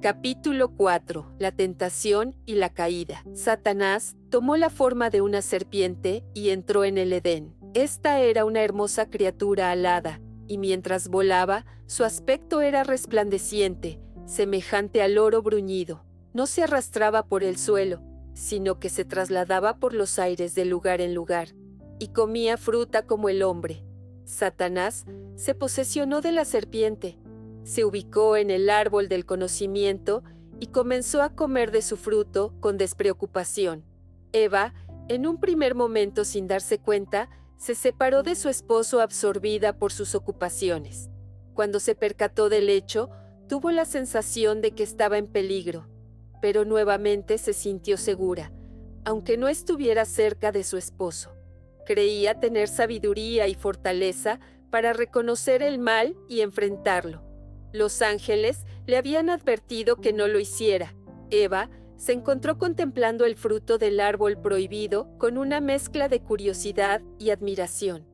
Capítulo 4. La tentación y la caída. Satanás tomó la forma de una serpiente y entró en el Edén. Esta era una hermosa criatura alada, y mientras volaba, su aspecto era resplandeciente, semejante al oro bruñido. No se arrastraba por el suelo, sino que se trasladaba por los aires de lugar en lugar, y comía fruta como el hombre. Satanás se posesionó de la serpiente, se ubicó en el árbol del conocimiento y comenzó a comer de su fruto con despreocupación. Eva, en un primer momento sin darse cuenta, se separó de su esposo absorbida por sus ocupaciones. Cuando se percató del hecho, tuvo la sensación de que estaba en peligro, pero nuevamente se sintió segura, aunque no estuviera cerca de su esposo. Creía tener sabiduría y fortaleza para reconocer el mal y enfrentarlo. Los ángeles le habían advertido que no lo hiciera. Eva se encontró contemplando el fruto del árbol prohibido con una mezcla de curiosidad y admiración.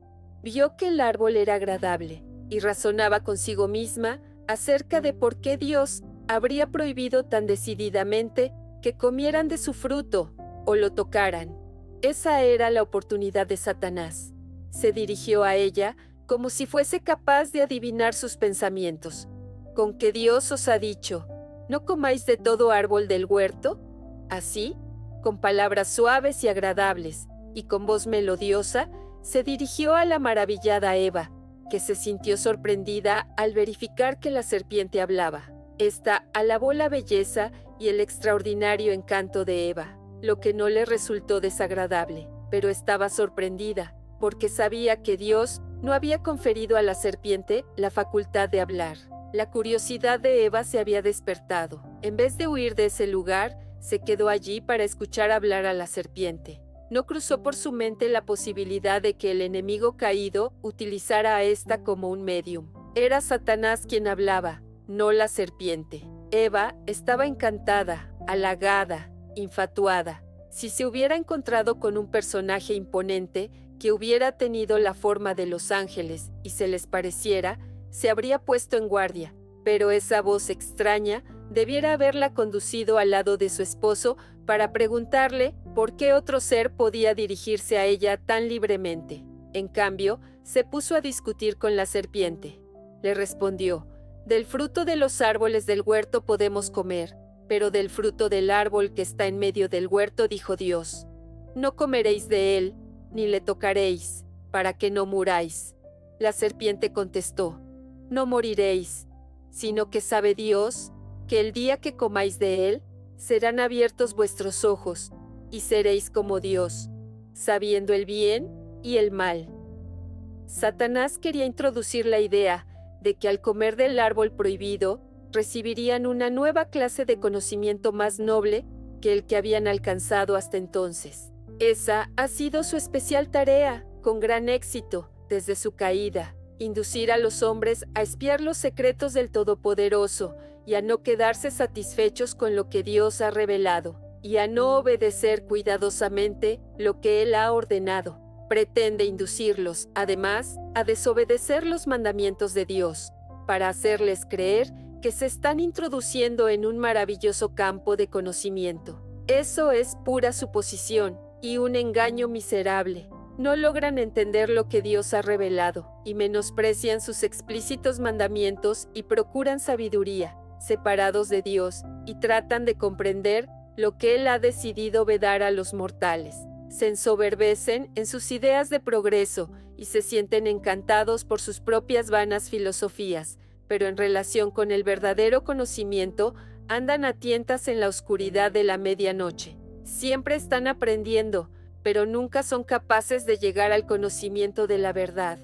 Vio que el árbol era agradable y razonaba consigo misma acerca de por qué Dios habría prohibido tan decididamente que comieran de su fruto o lo tocaran. Esa era la oportunidad de Satanás. Se dirigió a ella como si fuese capaz de adivinar sus pensamientos. ¿Con que Dios os ha dicho, no comáis de todo árbol del huerto? Así, con palabras suaves y agradables, y con voz melodiosa, se dirigió a la maravillada Eva, que se sintió sorprendida al verificar que la serpiente hablaba. Esta alabó la belleza y el extraordinario encanto de Eva, lo que no le resultó desagradable, pero estaba sorprendida, porque sabía que Dios no había conferido a la serpiente la facultad de hablar. La curiosidad de Eva se había despertado. En vez de huir de ese lugar, se quedó allí para escuchar hablar a la serpiente. No cruzó por su mente la posibilidad de que el enemigo caído utilizara a esta como un medium. Era Satanás quien hablaba, no la serpiente. Eva estaba encantada, halagada, infatuada. Si se hubiera encontrado con un personaje imponente que hubiera tenido la forma de los ángeles y se les pareciera, se habría puesto en guardia, pero esa voz extraña debiera haberla conducido al lado de su esposo para preguntarle por qué otro ser podía dirigirse a ella tan libremente. En cambio, se puso a discutir con la serpiente. Le respondió, «Del fruto de los árboles del huerto podemos comer, pero del fruto del árbol que está en medio del huerto dijo Dios, no comeréis de él, ni le tocaréis, para que no muráis». La serpiente contestó, «No moriréis, sino que sabe Dios que el día que comáis de él, serán abiertos vuestros ojos, y seréis como Dios, sabiendo el bien y el mal». Satanás quería introducir la idea de que al comer del árbol prohibido, recibirían una nueva clase de conocimiento más noble que el que habían alcanzado hasta entonces. Esa ha sido su especial tarea, con gran éxito, desde su caída. Inducir a los hombres a espiar los secretos del Todopoderoso y a no quedarse satisfechos con lo que Dios ha revelado, y a no obedecer cuidadosamente lo que Él ha ordenado. Pretende inducirlos, además, a desobedecer los mandamientos de Dios, para hacerles creer que se están introduciendo en un maravilloso campo de conocimiento. Eso es pura suposición y un engaño miserable. No logran entender lo que Dios ha revelado y menosprecian sus explícitos mandamientos y procuran sabiduría, separados de Dios, y tratan de comprender lo que Él ha decidido vedar a los mortales. Se ensoberbecen en sus ideas de progreso y se sienten encantados por sus propias vanas filosofías, pero en relación con el verdadero conocimiento andan a tientas en la oscuridad de la medianoche. Siempre están aprendiendo, pero nunca son capaces de llegar al conocimiento de la verdad.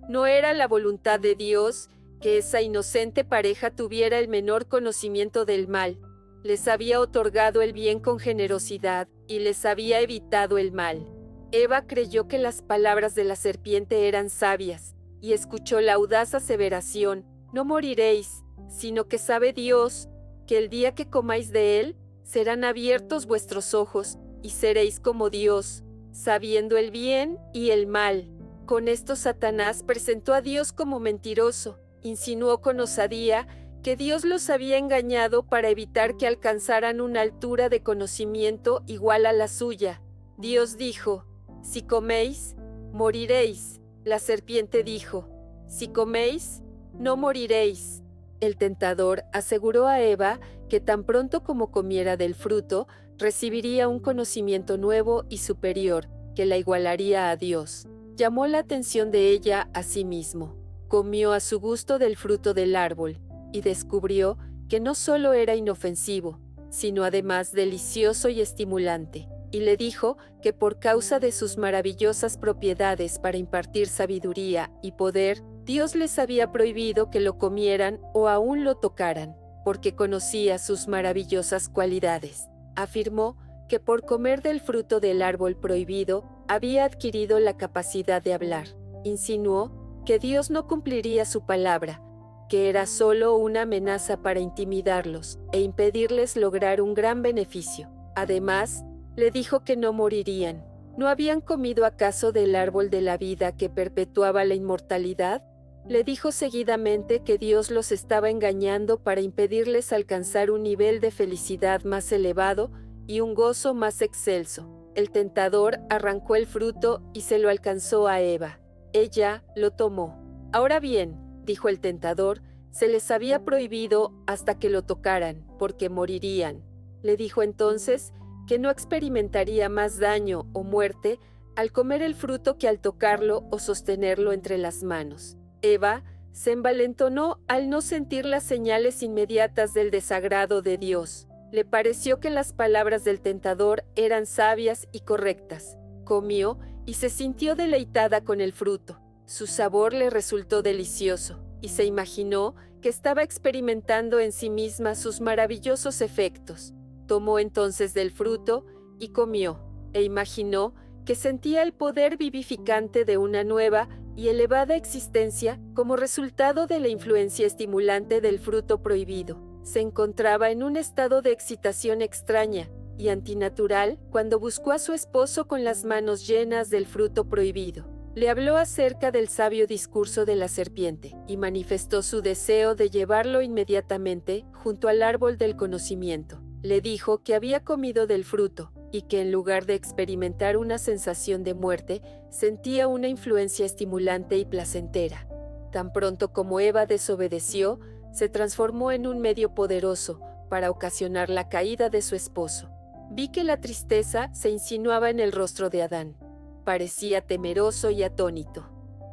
No era la voluntad de Dios que esa inocente pareja tuviera el menor conocimiento del mal. Les había otorgado el bien con generosidad y les había evitado el mal. Eva creyó que las palabras de la serpiente eran sabias y escuchó la audaz aseveración, «No moriréis, sino que sabe Dios que el día que comáis de él, serán abiertos vuestros ojos y seréis como Dios, sabiendo el bien y el mal». Con esto Satanás presentó a Dios como mentiroso, insinuó con osadía que Dios los había engañado para evitar que alcanzaran una altura de conocimiento igual a la suya. Dios dijo: «Si coméis, moriréis». La serpiente dijo: «Si coméis, no moriréis». El tentador aseguró a Eva que tan pronto como comiera del fruto, recibiría un conocimiento nuevo y superior que la igualaría a Dios. Llamó la atención de ella a sí mismo. Comió a su gusto del fruto del árbol y descubrió que no solo era inofensivo, sino además delicioso y estimulante. Y le dijo que por causa de sus maravillosas propiedades para impartir sabiduría y poder, Dios les había prohibido que lo comieran o aún lo tocaran, porque conocía sus maravillosas cualidades. Afirmó que por comer del fruto del árbol prohibido había adquirido la capacidad de hablar. Insinuó que Dios no cumpliría su palabra, que era solo una amenaza para intimidarlos e impedirles lograr un gran beneficio. Además, le dijo que no morirían. ¿No habían comido acaso del árbol de la vida que perpetuaba la inmortalidad? Le dijo seguidamente que Dios los estaba engañando para impedirles alcanzar un nivel de felicidad más elevado y un gozo más excelso. El tentador arrancó el fruto y se lo alcanzó a Eva. Ella lo tomó. «Ahora bien», dijo el tentador, «se les había prohibido hasta que lo tocaran, porque morirían». Le dijo entonces que no experimentaría más daño o muerte al comer el fruto que al tocarlo o sostenerlo entre las manos. Eva se envalentonó al no sentir las señales inmediatas del desagrado de Dios. Le pareció que las palabras del tentador eran sabias y correctas. Comió y se sintió deleitada con el fruto. Su sabor le resultó delicioso y se imaginó que estaba experimentando en sí misma sus maravillosos efectos. Tomó entonces del fruto y comió, e imaginó que sentía el poder vivificante de una nueva y elevada existencia como resultado de la influencia estimulante del fruto prohibido. Se encontraba en un estado de excitación extraña y antinatural cuando buscó a su esposo con las manos llenas del fruto prohibido. Le habló acerca del sabio discurso de la serpiente y manifestó su deseo de llevarlo inmediatamente junto al árbol del conocimiento. Le dijo que había comido del fruto y que en lugar de experimentar una sensación de muerte, sentía una influencia estimulante y placentera. Tan pronto como Eva desobedeció, se transformó en un medio poderoso para ocasionar la caída de su esposo. Vi que la tristeza se insinuaba en el rostro de Adán. Parecía temeroso y atónito.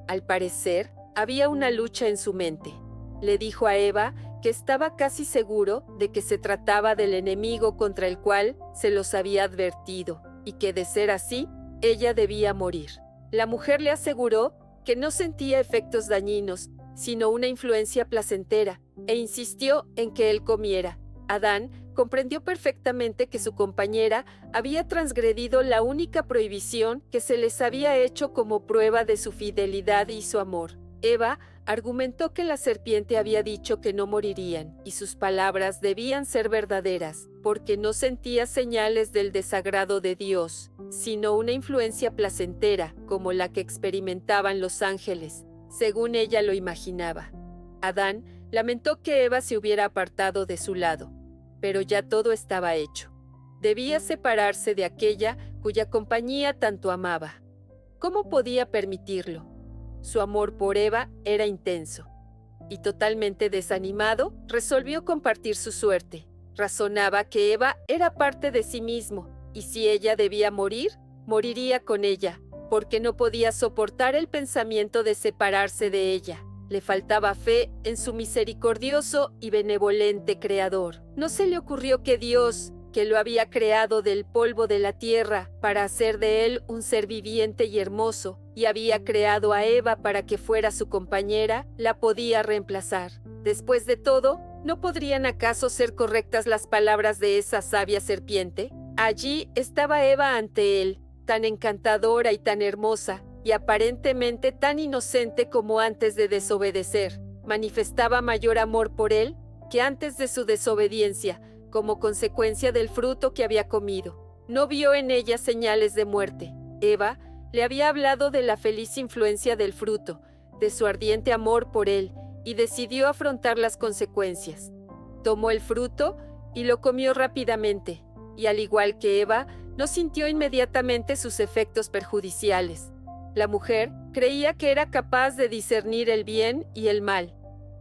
Al parecer, había una lucha en su mente. Le dijo a Eva que estaba casi seguro de que se trataba del enemigo contra el cual se los había advertido y que, de ser así, ella debía morir. La mujer le aseguró que no sentía efectos dañinos, sino una influencia placentera, e insistió en que él comiera. Adán comprendió perfectamente que su compañera había transgredido la única prohibición que se les había hecho como prueba de su fidelidad y su amor. Eva argumentó que la serpiente había dicho que no morirían, y sus palabras debían ser verdaderas, porque no sentía señales del desagrado de Dios, sino una influencia placentera, como la que experimentaban los ángeles, según ella lo imaginaba. Adán lamentó que Eva se hubiera apartado de su lado, pero ya todo estaba hecho. Debía separarse de aquella cuya compañía tanto amaba. ¿Cómo podía permitirlo? Su amor por Eva era intenso, y totalmente desanimado, resolvió compartir su suerte. Razonaba que Eva era parte de sí mismo, y si ella debía morir, moriría con ella, porque no podía soportar el pensamiento de separarse de ella. Le faltaba fe en su misericordioso y benevolente Creador. No se le ocurrió que Dios, que lo había creado del polvo de la tierra para hacer de él un ser viviente y hermoso, y había creado a Eva para que fuera su compañera, la podía reemplazar. Después de todo, ¿no podrían acaso ser correctas las palabras de esa sabia serpiente? Allí estaba Eva ante él, tan encantadora y tan hermosa, y aparentemente tan inocente como antes de desobedecer. Manifestaba mayor amor por él que antes de su desobediencia, como consecuencia del fruto que había comido. No vio en ella señales de muerte. Eva le había hablado de la feliz influencia del fruto, de su ardiente amor por él y decidió afrontar las consecuencias. Tomó el fruto y lo comió rápidamente, y al igual que Eva, no sintió inmediatamente sus efectos perjudiciales. La mujer creía que era capaz de discernir el bien y el mal.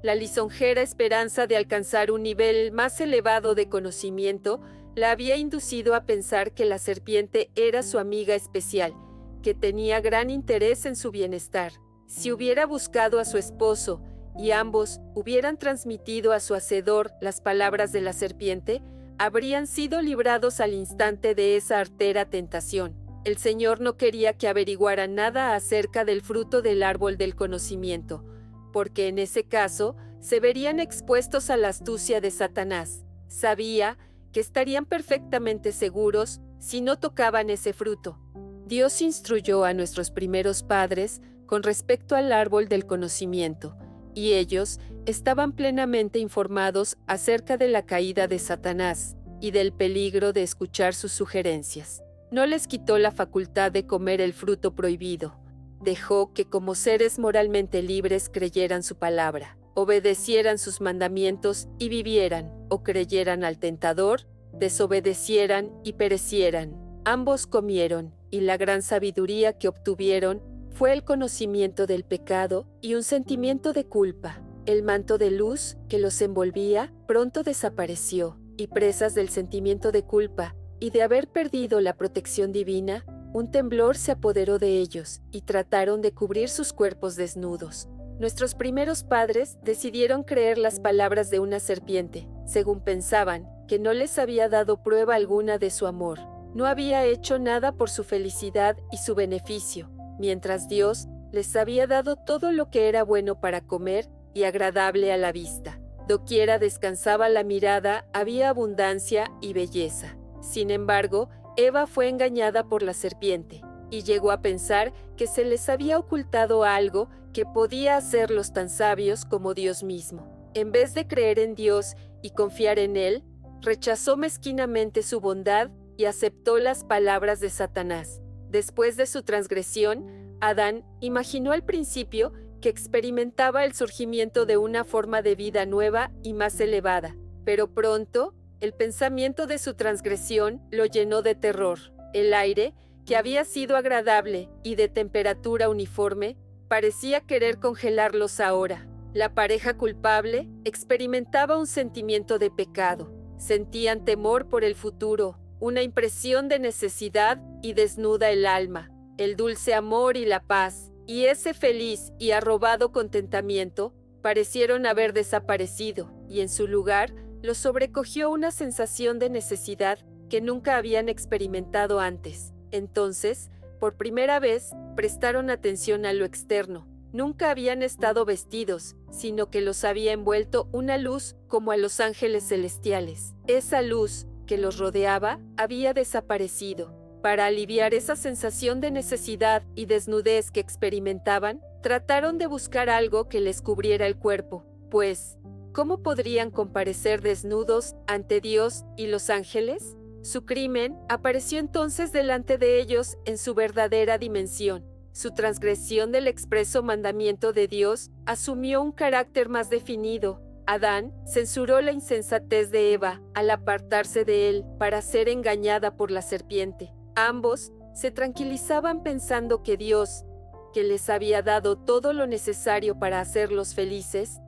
La lisonjera esperanza de alcanzar un nivel más elevado de conocimiento la había inducido a pensar que la serpiente era su amiga especial, que tenía gran interés en su bienestar. Si hubiera buscado a su esposo y ambos hubieran transmitido a su hacedor las palabras de la serpiente, habrían sido librados al instante de esa artera tentación. El Señor no quería que averiguaran nada acerca del fruto del árbol del conocimiento, porque en ese caso se verían expuestos a la astucia de Satanás. Sabía que estarían perfectamente seguros si no tocaban ese fruto. Dios instruyó a nuestros primeros padres con respecto al árbol del conocimiento, y ellos estaban plenamente informados acerca de la caída de Satanás y del peligro de escuchar sus sugerencias. No les quitó la facultad de comer el fruto prohibido. Dejó que como seres moralmente libres creyeran su palabra, obedecieran sus mandamientos y vivieran, o creyeran al tentador, desobedecieran y perecieran. Ambos comieron, y la gran sabiduría que obtuvieron fue el conocimiento del pecado y un sentimiento de culpa. El manto de luz que los envolvía pronto desapareció, y presas del sentimiento de culpa y de haber perdido la protección divina, un temblor se apoderó de ellos y trataron de cubrir sus cuerpos desnudos. Nuestros primeros padres decidieron creer las palabras de una serpiente, según pensaban que no les había dado prueba alguna de su amor. No había hecho nada por su felicidad y su beneficio, mientras Dios les había dado todo lo que era bueno para comer y agradable a la vista. Doquiera descansaba la mirada, había abundancia y belleza. Sin embargo, Eva fue engañada por la serpiente y llegó a pensar que se les había ocultado algo que podía hacerlos tan sabios como Dios mismo. En vez de creer en Dios y confiar en Él, rechazó mezquinamente su bondad y aceptó las palabras de Satanás. Después de su transgresión, Adán imaginó al principio que experimentaba el surgimiento de una forma de vida nueva y más elevada, pero pronto el pensamiento de su transgresión lo llenó de terror. El aire, que había sido agradable y de temperatura uniforme, parecía querer congelarlos ahora. La pareja culpable experimentaba un sentimiento de pecado. Sentían temor por el futuro, una impresión de necesidad y desnuda el alma. El dulce amor y la paz, y ese feliz y arrobado contentamiento, parecieron haber desaparecido, y en su lugar los sobrecogió una sensación de necesidad que nunca habían experimentado antes. Entonces, por primera vez, prestaron atención a lo externo. Nunca habían estado vestidos, sino que los había envuelto una luz como a los ángeles celestiales. Esa luz que los rodeaba había desaparecido. Para aliviar esa sensación de necesidad y desnudez que experimentaban, trataron de buscar algo que les cubriera el cuerpo, pues ¿cómo podrían comparecer desnudos ante Dios y los ángeles? Su crimen apareció entonces delante de ellos en su verdadera dimensión. Su transgresión del expreso mandamiento de Dios asumió un carácter más definido. Adán censuró la insensatez de Eva al apartarse de él para ser engañada por la serpiente. Ambos se tranquilizaban pensando que Dios, que les había dado todo lo necesario para hacerlos felices,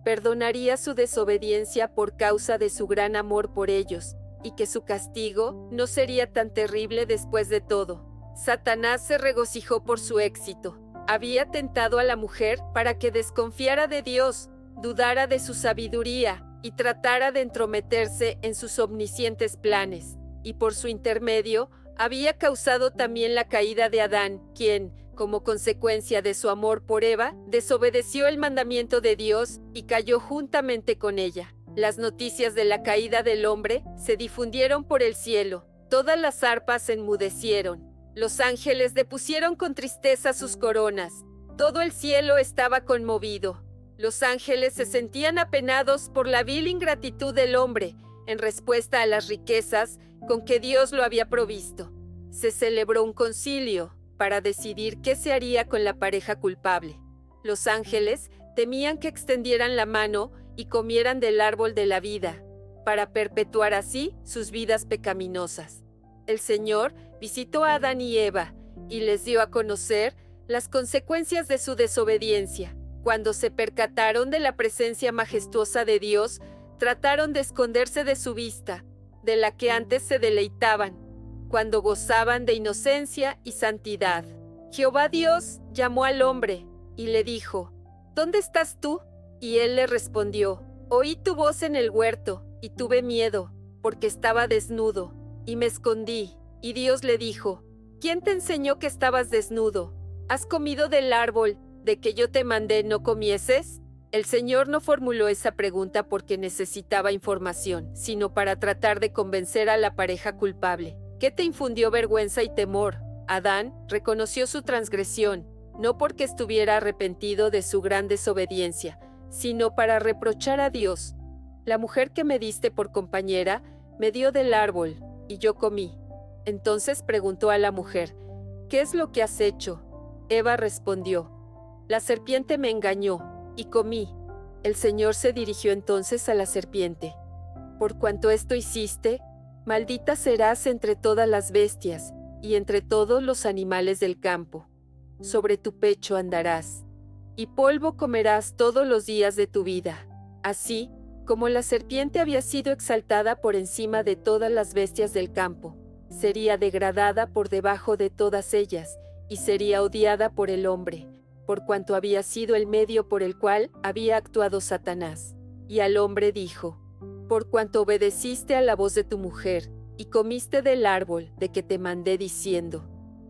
perdonaría su desobediencia por causa de su gran amor por ellos, y que su castigo no sería tan terrible después de todo. Satanás se regocijó por su éxito. Había tentado a la mujer para que desconfiara de Dios, dudara de su sabiduría y tratara de entrometerse en sus omniscientes planes, y por su intermedio había causado también la caída de Adán, quien, como consecuencia de su amor por Eva, desobedeció el mandamiento de Dios y cayó juntamente con ella. Las noticias de la caída del hombre se difundieron por el cielo. Todas las arpas enmudecieron. Los ángeles depusieron con tristeza sus coronas. Todo el cielo estaba conmovido. Los ángeles se sentían apenados por la vil ingratitud del hombre en respuesta a las riquezas con que Dios lo había provisto. Se celebró un concilio para decidir qué se haría con la pareja culpable. Los ángeles Temían que extendieran la mano y comieran del árbol de la vida, para perpetuar así sus vidas pecaminosas. El Señor visitó a Adán y Eva y les dio a conocer las consecuencias de su desobediencia. Cuando se percataron de la presencia majestuosa de Dios, trataron de esconderse de su vista, de la que antes se deleitaban, cuando gozaban de inocencia y santidad. Jehová Dios llamó al hombre y le dijo: ¿Dónde estás tú? Y él le respondió: Oí tu voz en el huerto, y tuve miedo, porque estaba desnudo, y me escondí. Y Dios le dijo: ¿Quién te enseñó que estabas desnudo? ¿Has comido del árbol de que yo te mandé no comieses? El Señor no formuló esa pregunta porque necesitaba información, sino para tratar de convencer a la pareja culpable. ¿Qué te infundió vergüenza y temor? Adán reconoció su transgresión, no porque estuviera arrepentido de su gran desobediencia, sino para reprochar a Dios. La mujer que me diste por compañera me dio del árbol, y yo comí. Entonces preguntó a la mujer: ¿Qué es lo que has hecho? Eva respondió: La serpiente me engañó, y comí. El Señor se dirigió entonces a la serpiente: Por cuanto esto hiciste, maldita serás entre todas las bestias, y entre todos los animales del campo. Sobre tu pecho andarás, y polvo comerás todos los días de tu vida. Así como la serpiente había sido exaltada por encima de todas las bestias del campo, sería degradada por debajo de todas ellas, y sería odiada por el hombre, por cuanto había sido el medio por el cual había actuado Satanás. Y al hombre dijo: Por cuanto obedeciste a la voz de tu mujer, y comiste del árbol de que te mandé diciendo: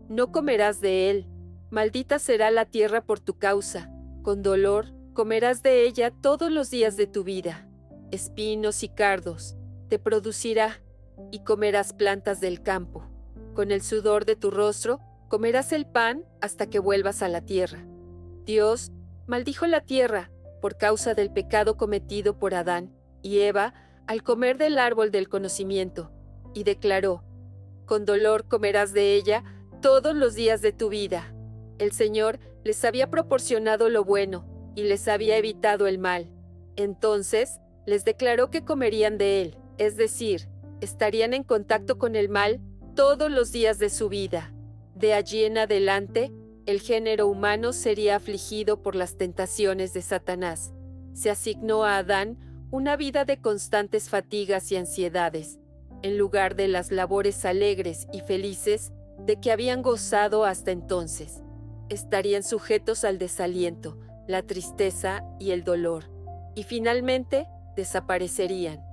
No comerás de él, maldita será la tierra por tu causa, con dolor comerás de ella todos los días de tu vida. Espinos y cardos te producirá, y comerás plantas del campo. Con el sudor de tu rostro comerás el pan hasta que vuelvas a la tierra. Dios maldijo la tierra por causa del pecado cometido por Adán y Eva al comer del árbol del conocimiento, y declaró: Con dolor comerás de ella todos los días de tu vida. El Señor les había proporcionado lo bueno y les había evitado el mal. Entonces les declaró que comerían de él, es decir, estarían en contacto con el mal todos los días de su vida. De allí en adelante, el género humano sería afligido por las tentaciones de Satanás. Se asignó a Adán una vida de constantes fatigas y ansiedades, en lugar de las labores alegres y felices de que habían gozado hasta entonces. Estarían sujetos al desaliento, la tristeza y el dolor, y finalmente desaparecerían.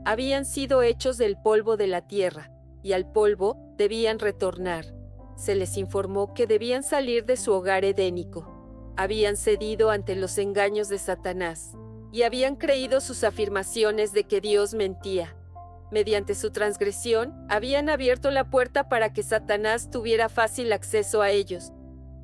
Habían sido hechos del polvo de la tierra, y al polvo debían retornar. Se les informó que debían salir de su hogar edénico. Habían cedido ante los engaños de Satanás, y habían creído sus afirmaciones de que Dios mentía. Mediante su transgresión, habían abierto la puerta para que Satanás tuviera fácil acceso a ellos,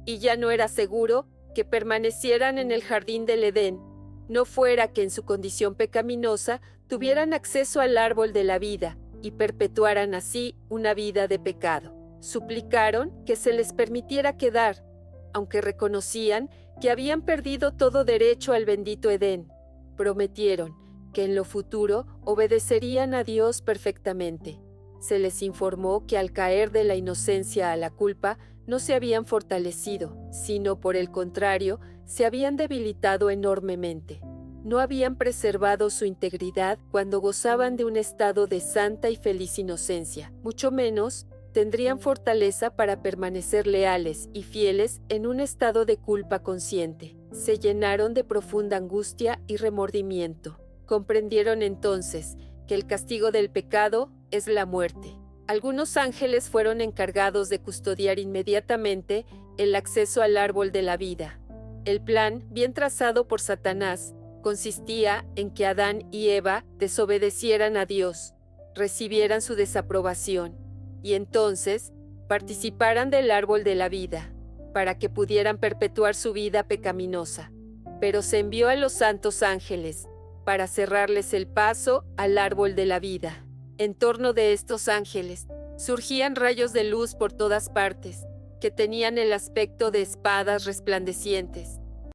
y ya no era seguro que permanecieran en el jardín del Edén, no fuera que en su condición pecaminosa tuvieran acceso al árbol de la vida y perpetuaran así una vida de pecado. Suplicaron que se les permitiera quedar, aunque reconocían que habían perdido todo derecho al bendito Edén. Prometieron que en lo futuro obedecerían a Dios perfectamente. Se les informó que al caer de la inocencia a la culpa, no se habían fortalecido, sino por el contrario, se habían debilitado enormemente. No habían preservado su integridad cuando gozaban de un estado de santa y feliz inocencia, mucho menos tendrían fortaleza para permanecer leales y fieles en un estado de culpa consciente. Se llenaron de profunda angustia y remordimiento. Comprendieron entonces que el castigo del pecado es la muerte. Algunos ángeles fueron encargados de custodiar inmediatamente el acceso al árbol de la vida. El plan, bien trazado por Satanás, consistía en que Adán y Eva desobedecieran a Dios, recibieran su desaprobación, y entonces participaran del árbol de la vida, para que pudieran perpetuar su vida pecaminosa. Pero se envió a los santos ángeles para cerrarles el paso al árbol de la vida. En torno de estos ángeles surgían rayos de luz por todas partes, que tenían el aspecto de espadas resplandecientes.